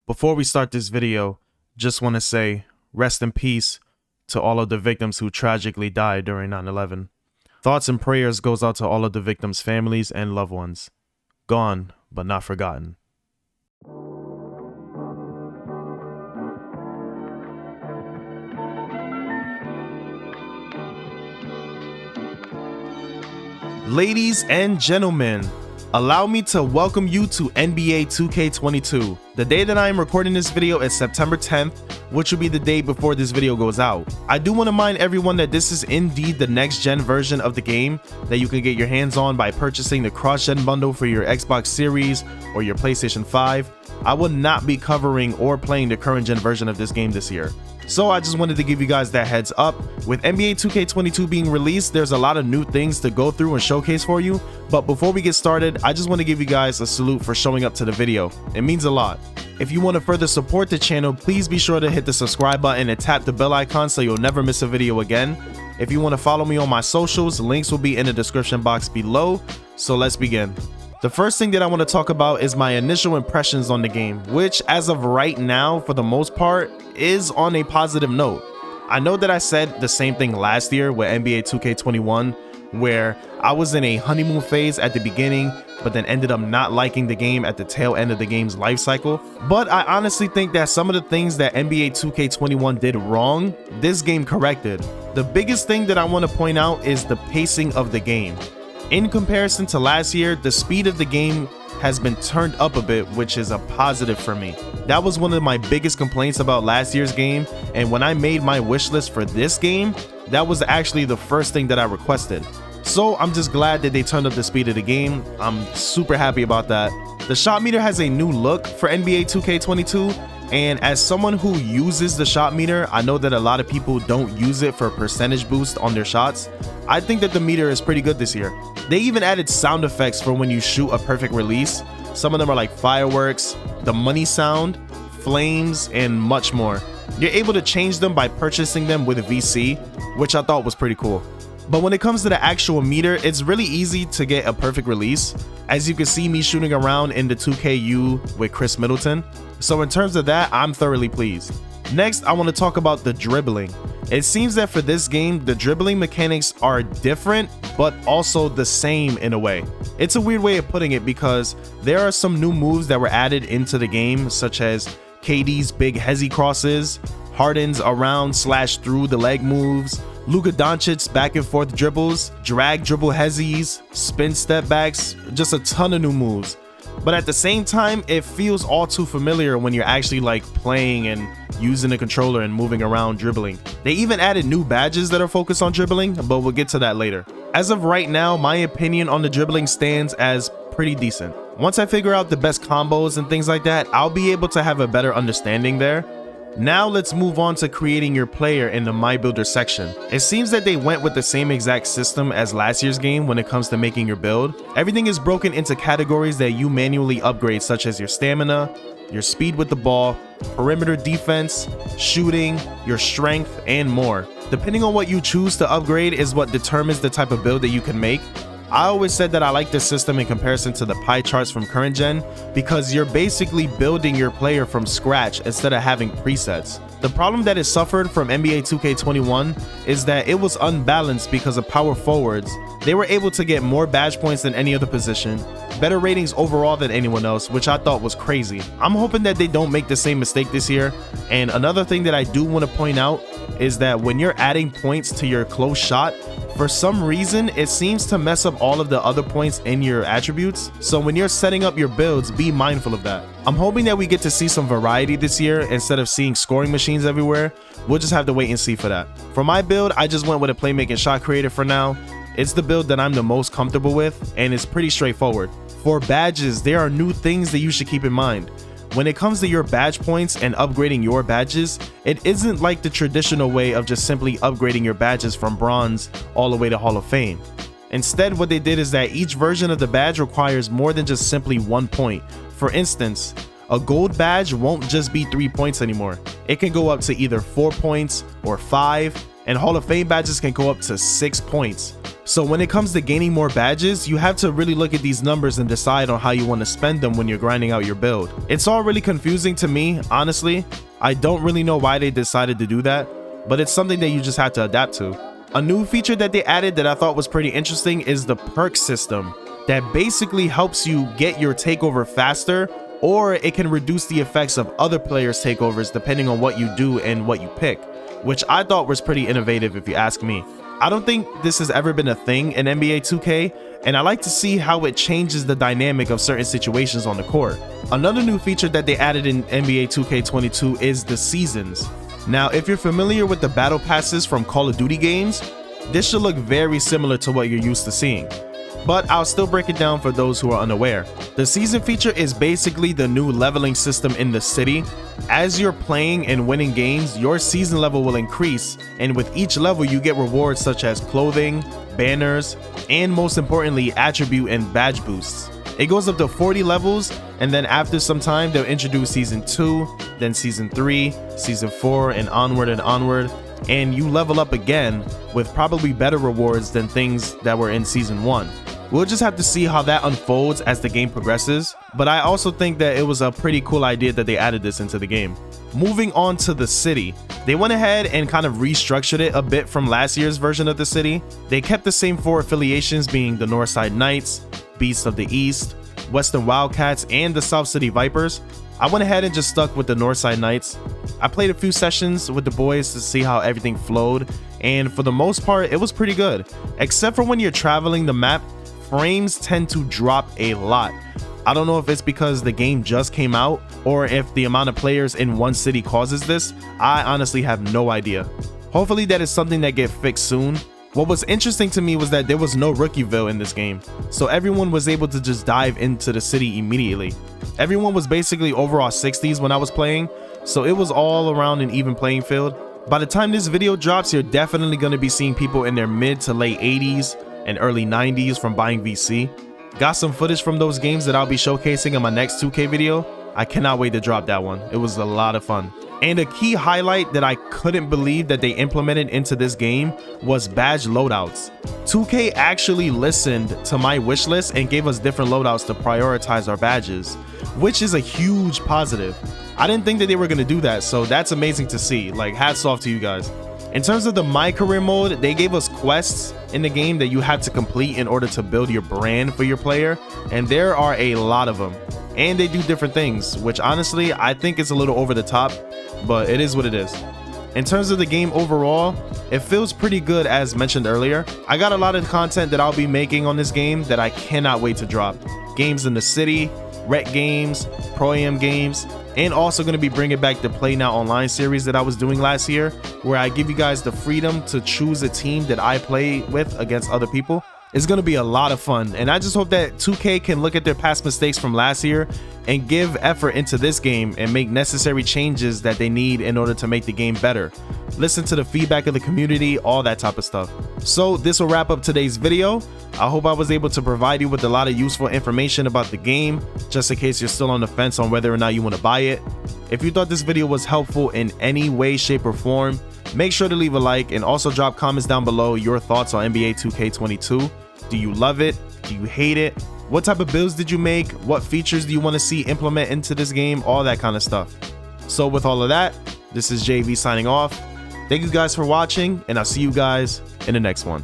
Before we start this video, just want to say rest in peace to all of the victims who tragically died during 9/11. Thoughts and prayers goes out to all of the victims' families and loved ones. Gone, but not forgotten. Ladies and gentlemen, allow me to welcome you to NBA 2K22. The day that I am recording this video is September 10th, which will be the day before this video goes out. I do want to remind everyone that this is indeed the next gen version of the game that you can get your hands on by purchasing the cross-gen bundle for your Xbox Series or your PlayStation 5. I will not be covering or playing the current gen version of this game this year. So I just wanted to give you guys that heads up. With NBA 2K22 being released, there's a lot of new things to go through and showcase for you. But before we get started, I just want to give you guys a salute for showing up to the video. It means a lot. If you want to further support the channel, please be sure to hit the subscribe button and tap the bell icon so you'll never miss a video again. If you want to follow me on my socials, links will be in the description box below. So let's begin. The first thing that I want to talk about is my initial impressions on the game, which as of right now, for the most part, is on a positive note. I know that I said the same thing last year with NBA 2K21, where I was in a honeymoon phase at the beginning, but then ended up not liking the game at the tail end of the game's life cycle. But I honestly think that some of the things that NBA 2K21 did wrong, this game corrected. The biggest thing that I want to point out is the pacing of the game. In comparison to last year, the speed of the game has been turned up a bit, which is a positive for me. That was one of my biggest complaints about last year's game, and when I made my wish list for this game, that was actually the first thing that I requested. So I'm just glad that they turned up the speed of the game. I'm super happy about that. The shot meter has a new look for NBA 2K22, and as someone who uses the shot meter, I know that a lot of people don't use it for percentage boost on their shots. I think that the meter is pretty good this year. They even added sound effects for when you shoot a perfect release. Some of them are like fireworks, the money sound, flames, and much more. You're able to change them by purchasing them with a VC, which I thought was pretty cool. But when it comes to the actual meter, it's really easy to get a perfect release. As you can see me shooting around in the 2KU with Chris Middleton. So in terms of that, I'm thoroughly pleased. Next, I want to talk about the dribbling. It seems that for this game, the dribbling mechanics are different, but also the same in a way. It's a weird way of putting it because there are some new moves that were added into the game, such as KD's big hezzy crosses, Harden's around / through the leg moves, Luka Doncic's back and forth dribbles, drag dribble hezzies, spin step backs, just a ton of new moves. But at the same time, it feels all too familiar when you're actually like playing and using the controller and moving around dribbling. They even added new badges that are focused on dribbling, but we'll get to that later. As of right now, my opinion on the dribbling stands as pretty decent. Once I figure out the best combos and things like that, I'll be able to have a better understanding there. Now let's move on to creating your player in the My Builder section. It seems that they went with the same exact system as last year's game when it comes to making your build. Everything is broken into categories that you manually upgrade, such as your stamina, your speed with the ball, perimeter defense, shooting, your strength, and more. Depending on what you choose to upgrade is what determines the type of build that you can make. I always said that I like this system in comparison to the pie charts from current gen because you're basically building your player from scratch instead of having presets. The problem that it suffered from NBA 2K21 is that it was unbalanced because of power forwards. They were able to get more badge points than any other position, better ratings overall than anyone else, which I thought was crazy. I'm hoping that they don't make the same mistake this year. And another thing that I do want to point out is that when you're adding points to your close shot, for some reason, it seems to mess up all of the other points in your attributes. So when you're setting up your builds, be mindful of that. I'm hoping that we get to see some variety this year instead of seeing scoring machines everywhere. We'll just have to wait and see for that. For my build, I just went with a playmaking shot creator for now. It's the build that I'm the most comfortable with, and it's pretty straightforward. For badges, there are new things that you should keep in mind. When it comes to your badge points and upgrading your badges, it isn't like the traditional way of just simply upgrading your badges from bronze all the way to Hall of Fame. Instead, what they did is that each version of the badge requires more than just simply 1 point. For instance, a gold badge won't just be 3 points anymore. It can go up to either 4 points or 5, and Hall of Fame badges can go up to 6 points. So when it comes to gaining more badges, you have to really look at these numbers and decide on how you want to spend them when you're grinding out your build. It's all really confusing to me, honestly. I don't really know why they decided to do that, but it's something that you just have to adapt to. A new feature that they added that I thought was pretty interesting is the perk system that basically helps you get your takeover faster, or it can reduce the effects of other players' takeovers depending on what you do and what you pick, which I thought was pretty innovative if you ask me. I don't think this has ever been a thing in NBA 2K, and I like to see how it changes the dynamic of certain situations on the court. Another new feature that they added in NBA 2K22 is the seasons. Now, if you're familiar with the battle passes from Call of Duty games, this should look very similar to what you're used to seeing, but I'll still break it down for those who are unaware. The season feature is basically the new leveling system in the city. As you're playing and winning games, your season level will increase, and with each level you get rewards such as clothing, banners, and most importantly, attribute and badge boosts. It goes up to 40 levels, and then after some time they'll introduce season 2, then season 3, season 4, and onward, and you level up again with probably better rewards than things that were in season 1. We'll just have to see how that unfolds as the game progresses, but I also think that it was a pretty cool idea that they added this into the game. Moving on to the city, they went ahead and kind of restructured it a bit from last year's version of the city. They kept the same 4 affiliations, being the Northside Knights, Beasts of the East, Western Wildcats, and the South City Vipers. I went ahead and just stuck with the Northside Knights. I played a few sessions with the boys to see how everything flowed, and for the most part it was pretty good, except for when you're traveling the map. Frames tend to drop a lot. I don't know if it's because the game just came out or if the amount of players in one city causes this. I honestly have no idea. Hopefully that is something that gets fixed soon. What was interesting to me was that there was no Rookieville in this game, so everyone was able to just dive into the city immediately. Everyone was basically overall 60s when I was playing, so it was all around an even playing field. By the time this video drops, you're definitely going to be seeing people in their mid to late 80s and early 90s from buying VC. Got some footage from those games that I'll be showcasing in my next 2K video. I cannot wait to drop that one. It was a lot of fun. And a key highlight that I couldn't believe that they implemented into this game was badge loadouts. 2K actually listened to my wish list and gave us different loadouts to prioritize our badges, which is a huge positive. I didn't think that they were going to do that, so that's amazing to see. Like, hats off to you guys. In terms of the My Career mode, they gave us quests in the game that you had to complete in order to build your brand for your player, and there are a lot of them. And they do different things, which honestly I think is a little over the top, but it is what it is. In terms of the game overall, it feels pretty good as mentioned earlier. I got a lot of content that I'll be making on this game that I cannot wait to drop. Games in the city, rec games, pro-am games, and also going to be bringing back the Play Now Online series that I was doing last year, where I give you guys the freedom to choose a team that I play with against other people. It's going to be a lot of fun, and I just hope that 2K can look at their past mistakes from last year and give effort into this game and make necessary changes that they need in order to make the game better. Listen to the feedback of the community, all that type of stuff. So this will wrap up today's video. I hope I was able to provide you with a lot of useful information about the game, just in case you're still on the fence on whether or not you want to buy it. If you thought this video was helpful in any way, shape, or form, make sure to leave a like and also drop comments down below your thoughts on NBA 2K22. Do you love it? Do you hate it? What type of builds did you make? What features do you want to see implement into this game? All that kind of stuff. So with all of that, this is JV signing off. Thank you guys for watching, and I'll see you guys in the next one.